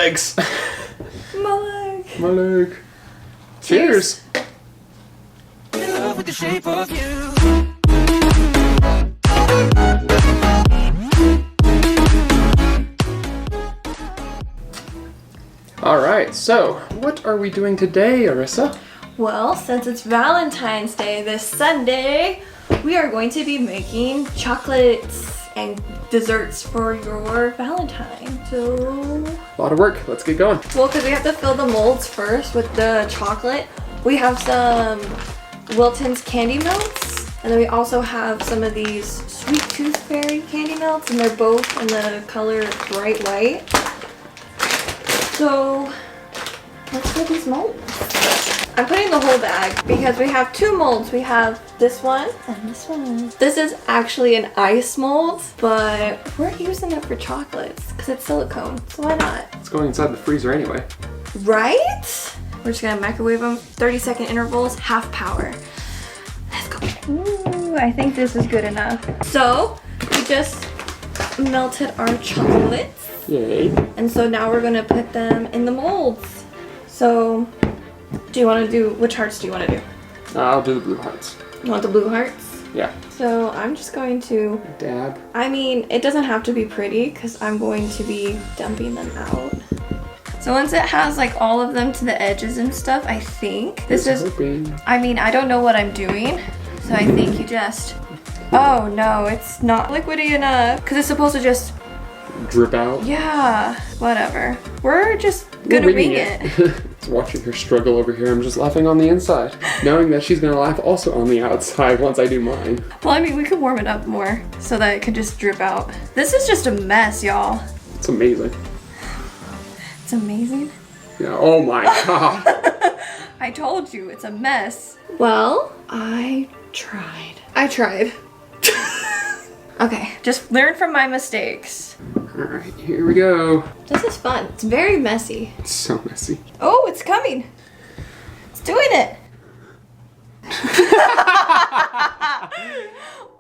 legs. My leg. My leg. Cheers. In love with the shape of you. Alright, so what are we doing today, Arissa? Well, since it's Valentine's Day this Sunday, we are going to be making chocolates and desserts for your Valentine. So, A lot of work. Let's get going. well, because we have to fill the molds first with the chocolate. We have some Wilton's candy melts, and then we also have some of these Sweet Tooth Fairy candy melts, and they're both in the color bright white. So, let's fill these molds. I'm putting the whole bag because we have two molds. We have this one and this one. This is actually an ice mold, but we're using it for chocolates because it's silicone, so why not? It's going inside the freezer anyway. Right? We're just gonna microwave them, 30-second intervals, half power. Let's go. Ooh, I think this is good enough. So, we just melted our chocolates. Yay. And so now we're gonna put them in the molds. So, do you wanna do, which hearts do you wanna do? I'll do the blue hearts. You want the blue hearts? Yeah. So I'm just going to, Dab. I mean, it doesn't have to be pretty because I'm going to be dumping them out. So once it has like all of them to the edges and stuff, I think this is, I mean, I don't know what I'm doing. So I think you just, oh no, it's not liquidy enough because it's supposed to just drip out. Yeah, whatever. We're just gonna wing it. It's watching her struggle over here. I'm just laughing on the inside, knowing that she's gonna laugh also on the outside once I do mine. Well, I mean, we could warm it up more so that it could just drip out. This is just a mess, y'all. It's amazing. It's amazing. Yeah. Oh my god. I told you, it's a mess. Well, I tried. Okay, just learn from my mistakes. Alright, here we go. This is fun. It's very messy. It's so messy. Oh, it's coming. It's doing it.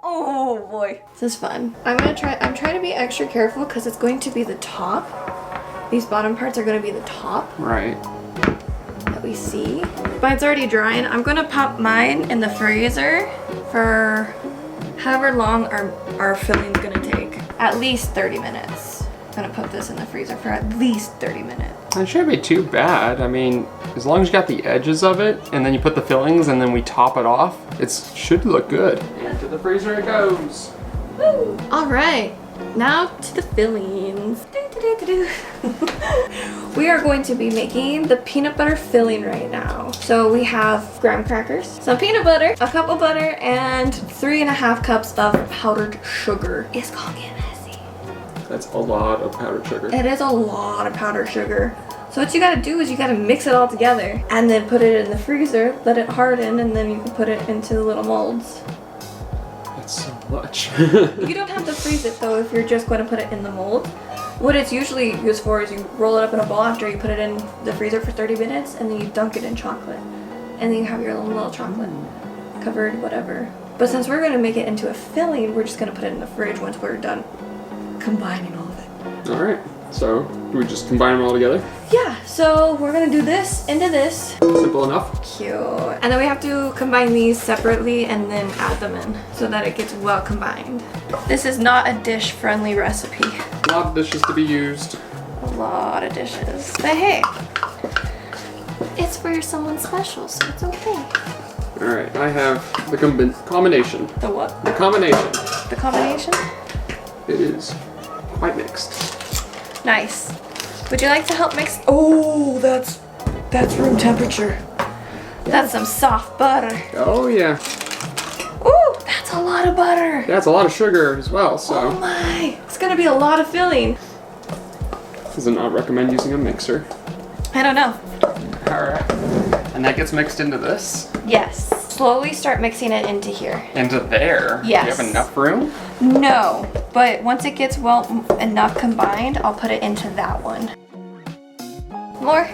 Oh boy. This is fun. I'm trying to be extra careful because it's going to be the top. These bottom parts are going to be the top Right. that we see. Mine's already drying. I'm going to pop mine in the freezer for however long our filling's gonna take. At least 30 minutes. I'm gonna put this in the freezer for at least 30 minutes. It shouldn't be too bad. I mean, as long as you got the edges of it, and then you put the fillings, and then we top it off, it should look good. Into the freezer it goes. Woo! All right, now to the fillings. We are going to be making the peanut butter filling right now. So we have graham crackers, some peanut butter, a cup of butter, and 3.5 cups of powdered sugar. It's gonna get messy. That's a lot of powdered sugar. It is a lot of powdered sugar. So what you gotta do is you gotta mix it all together and then put it in the freezer, let it harden, and then you can put it into the little molds. That's so much. You don't have to freeze it though if you're just going to put it in the mold. What it's usually used for is you roll it up in a ball after you put it in the freezer for 30 minutes and then you dunk it in chocolate. And then you have your own little chocolate covered whatever. But since we're going to make it into a filling, we're just going to put it in the fridge once we're done combining all of it. Alright, so do we just combine them all together? Yeah, so we're going to do this into this. Simple enough. Cute. And then we have to combine these separately and then add them in so that it gets well combined. This is not a dish-friendly recipe. A lot of dishes to be used. A lot of dishes. But hey, it's for someone special, so it's okay. Alright, I have the combination. The what? The combination. The combination? It is quite mixed. Nice. Would you like to help mix? Oh, that's room temperature. That's some soft butter. Oh yeah. Ooh, that's a lot of butter. That's a lot of sugar as well, so. Oh my, it's gonna be a lot of filling. Does it not recommend using a mixer? I don't know. Alright. And that gets mixed into this? Yes. Slowly start mixing it into here. Into there? Yes. Do you have enough room? No, but once it gets well enough combined, I'll put it into that one. More.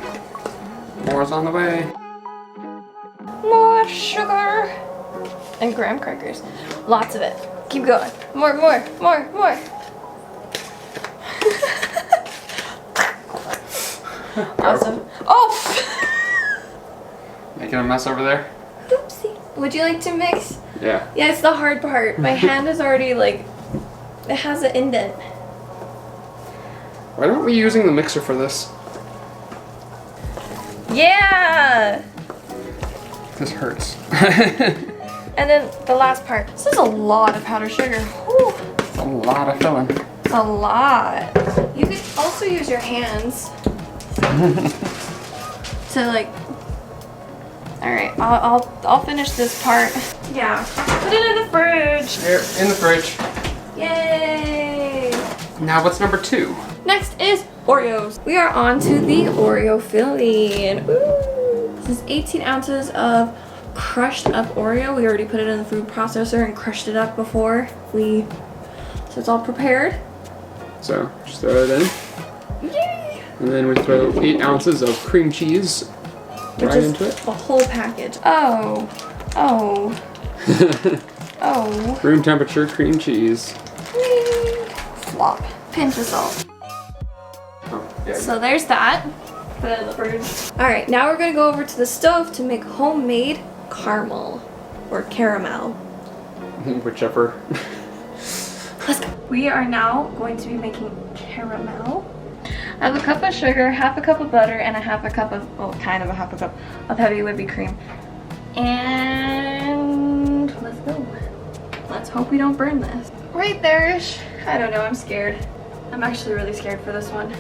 More's on the way. More sugar. And graham crackers. Lots of it. Keep going. More, more, more, more. Awesome. Oh! Making a mess over there? Oopsie. Would you like to mix? Yeah. Yeah, it's the hard part. My hand is already like, it has an indent. Why aren't we using the mixer for this? Yeah! This hurts. And then the last part. This is a lot of powdered sugar. Whew. It's a lot of filling. It's a lot. You could also use your hands to like. All right, I'll finish this part. Yeah, put it in the fridge. Here, in the fridge. Yay! Now what's number 2? Next is Oreos. We are on to the Oreo filling. Ooh. This is 18 ounces of crushed up Oreo. We already put it in the food processor and crushed it up before so it's all prepared. So just throw it in. Yay! And then we throw 8 ounces of cream cheese Which right is into it. a whole package. Oh. Room temperature cream cheese. Whee! Flop. Pinch of salt. Oh, yeah. So there's that. Put it in the fridge. Alright, now we're gonna go over to the stove to make homemade caramel. Or caramel. Whichever. Let's go. We are now going to be making caramel. I have a cup of sugar, half a cup of butter, and a half a cup of, well, kind of a half a cup of heavy whipping cream. And let's go. Let's hope we don't burn this. Right there-ish. I don't know, I'm scared. I'm actually really scared for this one.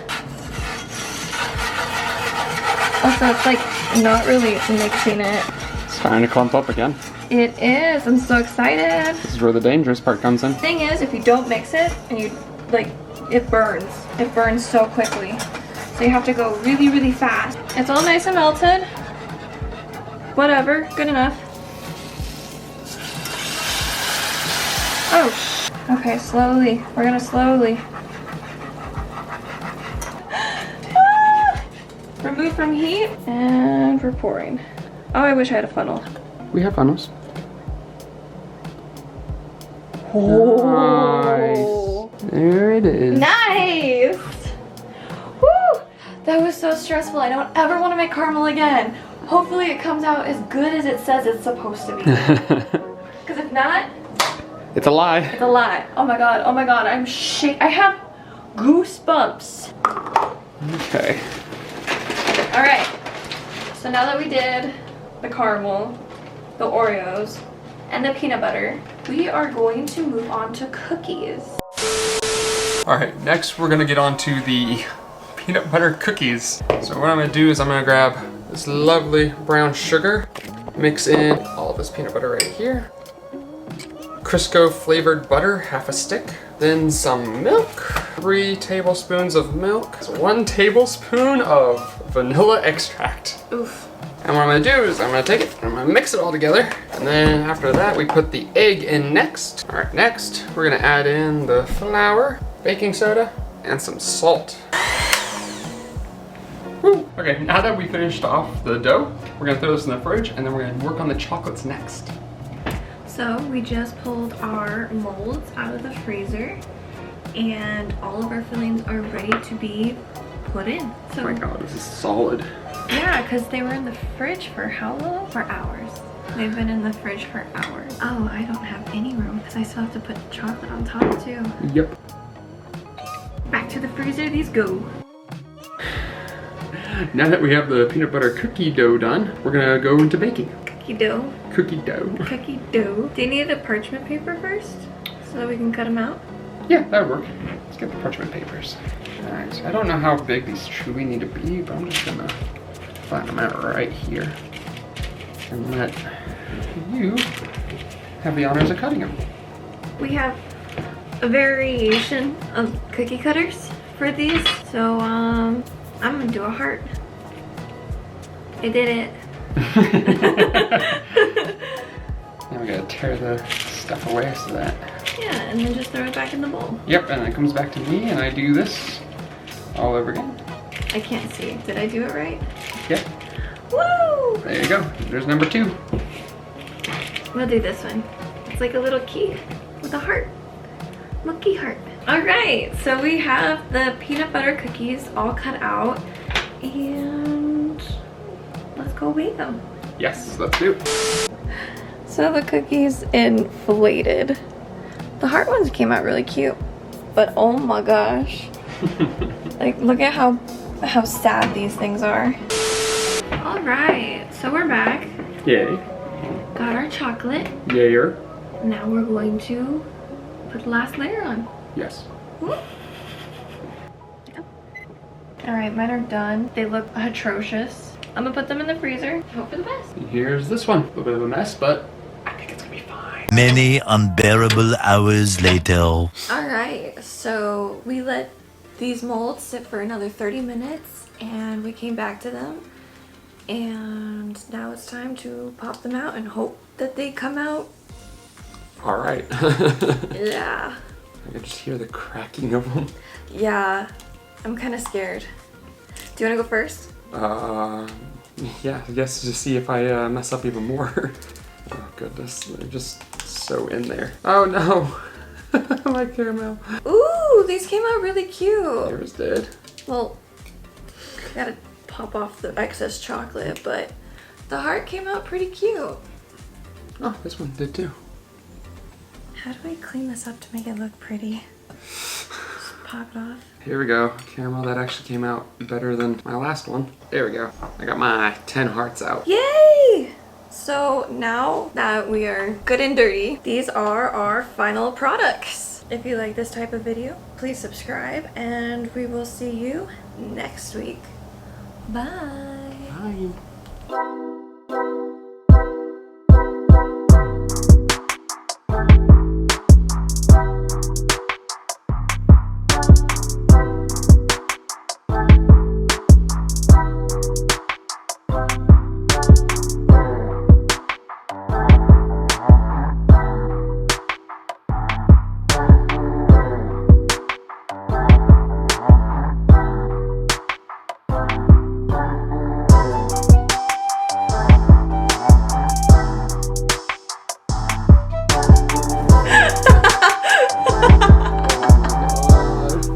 Also, it's like not really mixing it. It's starting to clump up again. It is, I'm so excited. This is where the dangerous part comes in. Thing is, if you don't mix it and you like, it burns. It burns so quickly. So you have to go really, really fast. It's all nice and melted. Whatever, good enough. Oh, okay, slowly. We're gonna slowly. Remove from heat, and we're pouring. Oh, I wish I had a funnel. We have funnels. Oh. Nice. There it is. Nice! Woo! That was so stressful. I don't ever want to make caramel again. Hopefully it comes out as good as it says it's supposed to be. Because if not, it's a lie. it's a lie. Oh my god, I'm shaking. I have goosebumps. Okay. Alright, so now that we did the caramel, the Oreos, and the peanut butter, we are going to move on to cookies. Alright, next we're gonna get on to the peanut butter cookies. So what I'm gonna do is I'm gonna grab this lovely brown sugar, mix in all of this peanut butter right here, Crisco flavored butter, half a stick, then some milk, 3 tablespoons of milk, 1 tablespoon of vanilla extract. Oof. And what I'm gonna do is I'm gonna take it, and I'm gonna mix it all together, and then after that we put the egg in next. Alright, next we're gonna add in the flour, baking soda, and some salt. Woo. Okay, now that we finished off the dough, we're gonna throw this in the fridge, and then we're gonna work on the chocolates next. So we just pulled our molds out of the freezer and all of our fillings are ready to be put in. So Oh my god, this is solid. yeah, because they were in the fridge for how long? For hours. They've been in the fridge for hours. Oh, I don't have any room because I still have to put chocolate on top too. Yep. Back to the freezer these go. Now that we have the peanut butter cookie dough done, we're gonna go into baking. Cookie dough. Cookie dough. Cookie dough. Do you need the parchment paper first so that we can cut them out? Yeah, that would work. Let's get the parchment papers. Alright, so I don't know how big these truly need to be, but I'm just gonna flatten them out right here. And let you have the honors of cutting them. We have a variation of cookie cutters for these. So I'm gonna do a heart. I did it. Now we gotta tear the stuff away so that. Yeah, and then just throw it back in the bowl. Yep, and then it comes back to me and I do this all over again. I can't see. Did I do it right? Yep. Woo! There you go. There's number 2. We'll do this one. It's like a little key with a heart. Monkey heart. All right, so we have the peanut butter cookies all cut out And let's go bake them. Yes, let's do it. So the cookies inflated. The heart ones came out really cute, but oh my gosh. Like, look at how sad these things are. All right, so we're back. Yay. Got our chocolate. Yayer. Now we're going to put the last layer on. Yes. All right, mine are done. They look atrocious. I'm gonna put them in the freezer. Hope for the best. Here's this one. A little bit of a mess, but I think it's gonna be fine. Many unbearable hours later. All right, so we let these molds sit for another 30 minutes and we came back to them. And now it's time to pop them out and hope that they come out. All right. Yeah. I can just hear the cracking of them. Yeah, I'm kind of scared. Do you want to go first? Yeah, I guess to see if I mess up even more. Oh goodness, they're just so in there. Oh no, my caramel. Ooh, these came out really cute. Yours did. Well, gotta pop off the excess chocolate, but the heart came out pretty cute. Oh, this one did too. How do I clean this up to make it look pretty? Just pop it off. Here we go. Caramel, that actually came out better than my last one. There we go. I got my 10 hearts out. Yay! So now that we are good and dirty, these are our final products. If you like this type of video, please subscribe and we will see you next week. Bye. Bye.